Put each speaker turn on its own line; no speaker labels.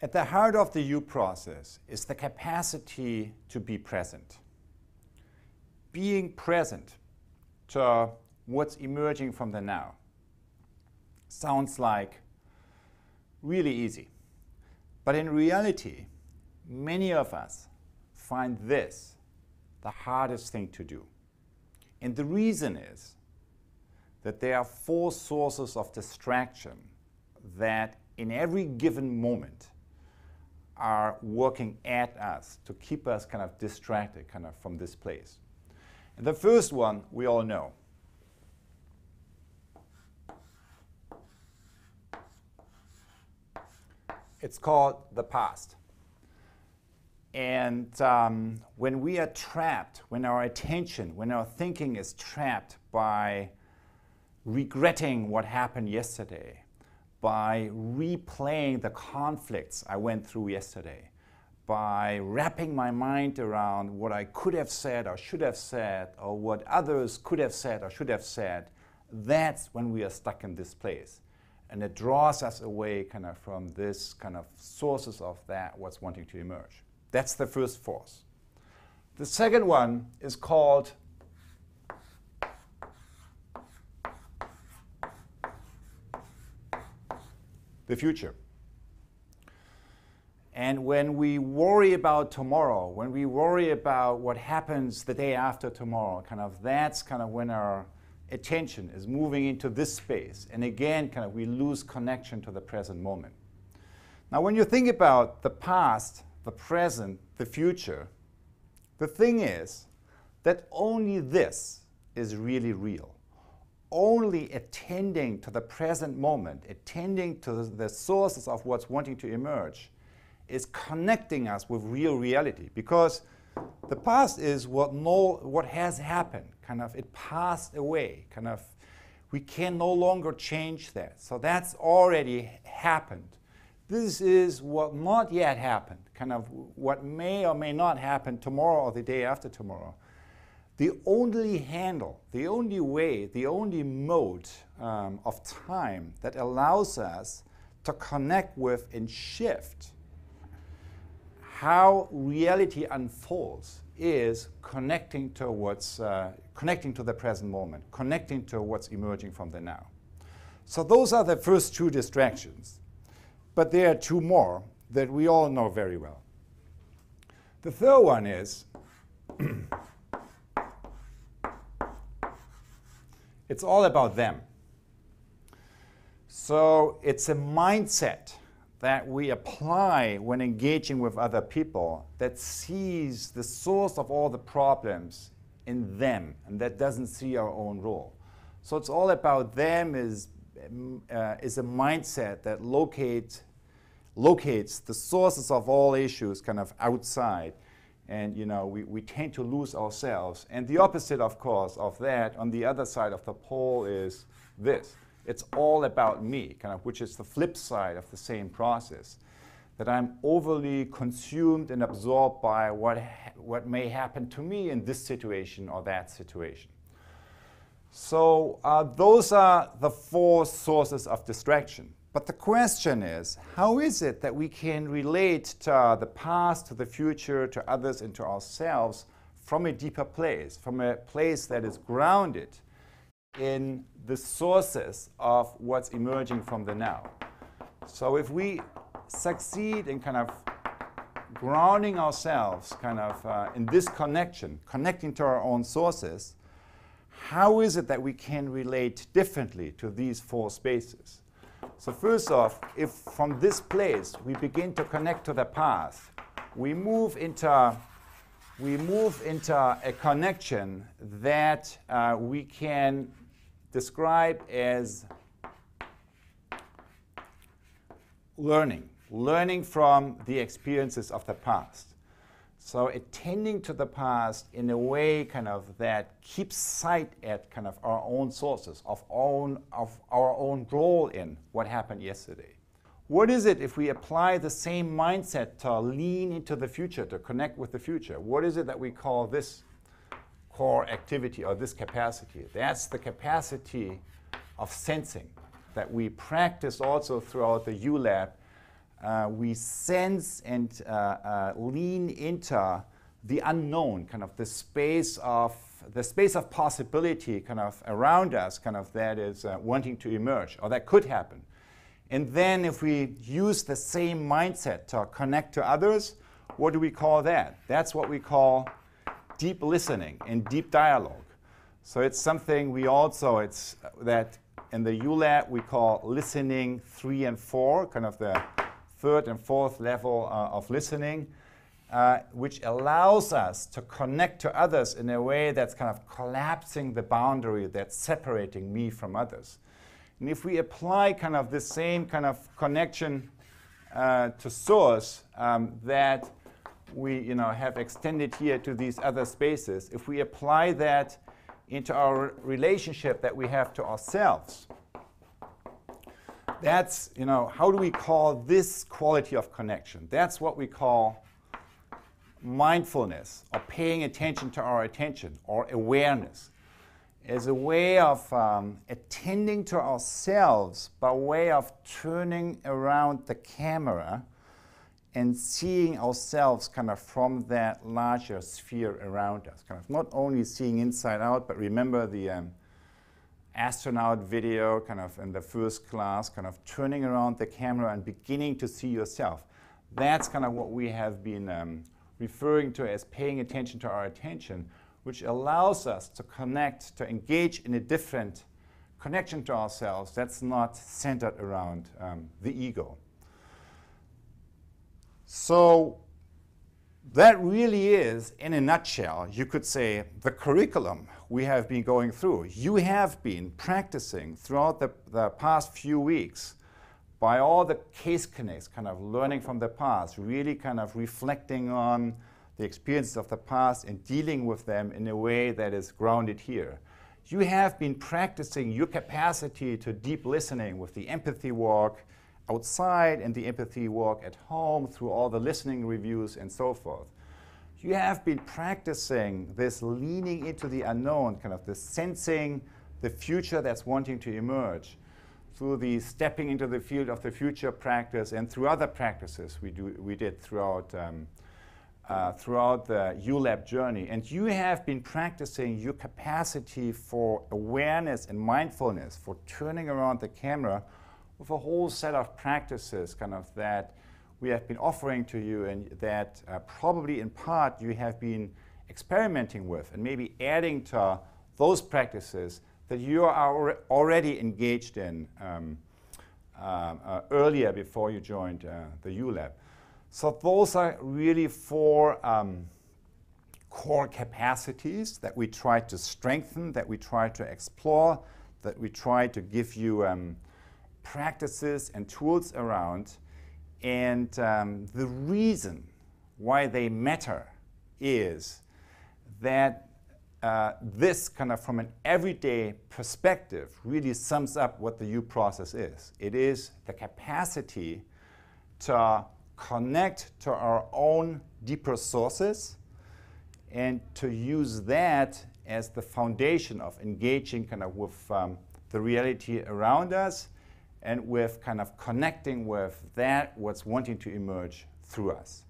At the heart of the U process is the capacity to be present. Being present to what's emerging from the now. Sounds like really easy. But in reality, many of us find this the hardest thing to do. And the reason is that there are 4 sources of distraction that in every given moment are working at us to keep us kind of distracted kind of from this place. And the first one we all know. It's called the past. And when we are trapped, when our attention, when our thinking is trapped by regretting what happened yesterday, by replaying the conflicts I went through yesterday, by wrapping my mind around what I could have said or should have said, or what others could have said or should have said, that's when we are stuck in this place. And it draws us away kind of from this kind of sources of that what's wanting to emerge. That's the first force. The second one is called the future. And when we worry about tomorrow, when we worry about what happens the day after tomorrow, kind of that's kind of when our attention is moving into this space. And again, kind of we lose connection to the present moment. Now, when you think about the past, the present, the future, the thing is that only this is really real. Only attending to the present moment, attending to the sources of what's wanting to emerge, is connecting us with real reality. Because the past is what has happened. Kind of it passed away. Kind of we can no longer change that. So that's already happened. This is what not yet happened. Kind of what may or may not happen tomorrow or the day after tomorrow. The only handle, the only way, the only mode of time that allows us to connect with and shift how reality unfolds is connecting to the present moment, connecting to what's emerging from the now. So those are the first 2 distractions. But there are 2 more that we all know very well. The third one is it's all about them. So it's a mindset that we apply when engaging with other people that sees the source of all the problems in them and that doesn't see our own role. So it's all about them is a mindset that locates the sources of all issues kind of outside. And we tend to lose ourselves. And the opposite, of course, of that on the other side of the pole is this. It's all about me, kind of, which is the flip side of the same process. That I'm overly consumed and absorbed by what may happen to me in this situation or that situation. So those are the 4 sources of distraction. But the question is, how is it that we can relate to the past, to the future, to others, and to ourselves from a deeper place, from a place that is grounded in the sources of what's emerging from the now? So if we succeed in kind of grounding ourselves kind of in this connection, connecting to our own sources, how is it that we can relate differently to these 4 spaces? So first off, if from this place we begin to connect to the past, we move into a connection that we can describe as learning from the experiences of the past. So attending to the past in a way kind of that keeps sight at kind of our own sources, of our own role in what happened yesterday. What is it if we apply the same mindset to lean into the future, to connect with the future? What is it that we call this core activity or this capacity? That's the capacity of sensing that we practice also throughout the u.lab we sense and lean into the unknown, kind of the space of possibility kind of around us, kind of that is wanting to emerge, or that could happen. And then if we use the same mindset to connect to others, what do we call that? That's what we call deep listening and deep dialogue. So it's something we also, it's that in the u.lab we call listening 3 and 4, kind of the third and fourth level of listening, which allows us to connect to others in a way that's kind of collapsing the boundary that's separating me from others. And if we apply kind of the same kind of connection to source that we have extended here to these other spaces, if we apply that into our relationship that we have to ourselves, that's, how do we call this quality of connection? That's what we call mindfulness, or paying attention to our attention, or awareness, as a way of attending to ourselves by way of turning around the camera and seeing ourselves kind of from that larger sphere around us. Kind of not only seeing inside out, but remember the astronaut video kind of in the first class, kind of turning around the camera and beginning to see yourself. That's kind of what we have been referring to as paying attention to our attention, which allows us to connect, to engage in a different connection to ourselves that's not centered around the ego. So that really is, in a nutshell, you could say, the curriculum we have been going through. You have been practicing throughout the past few weeks by all the case connects, kind of learning from the past, really kind of reflecting on the experiences of the past and dealing with them in a way that is grounded here. You have been practicing your capacity to deep listening with the empathy walk outside and the empathy walk at home through all the listening reviews and so forth. You have been practicing this leaning into the unknown, kind of the sensing the future that's wanting to emerge through the stepping into the field of the future practice and through other practices we did throughout the u.lab journey. And you have been practicing your capacity for awareness and mindfulness, for turning around the camera with a whole set of practices kind of that we have been offering to you, and that probably in part you have been experimenting with and maybe adding to those practices that you are already engaged in earlier before you joined the u.lab. So those are really 4 core capacities that we try to strengthen, that we try to explore, that we try to give you practices and tools around. And the reason why they matter is that this kind of from an everyday perspective really sums up what the U process is. It is the capacity to connect to our own deeper sources and to use that as the foundation of engaging kind of with the reality around us and with kind of connecting with that what's wanting to emerge through us.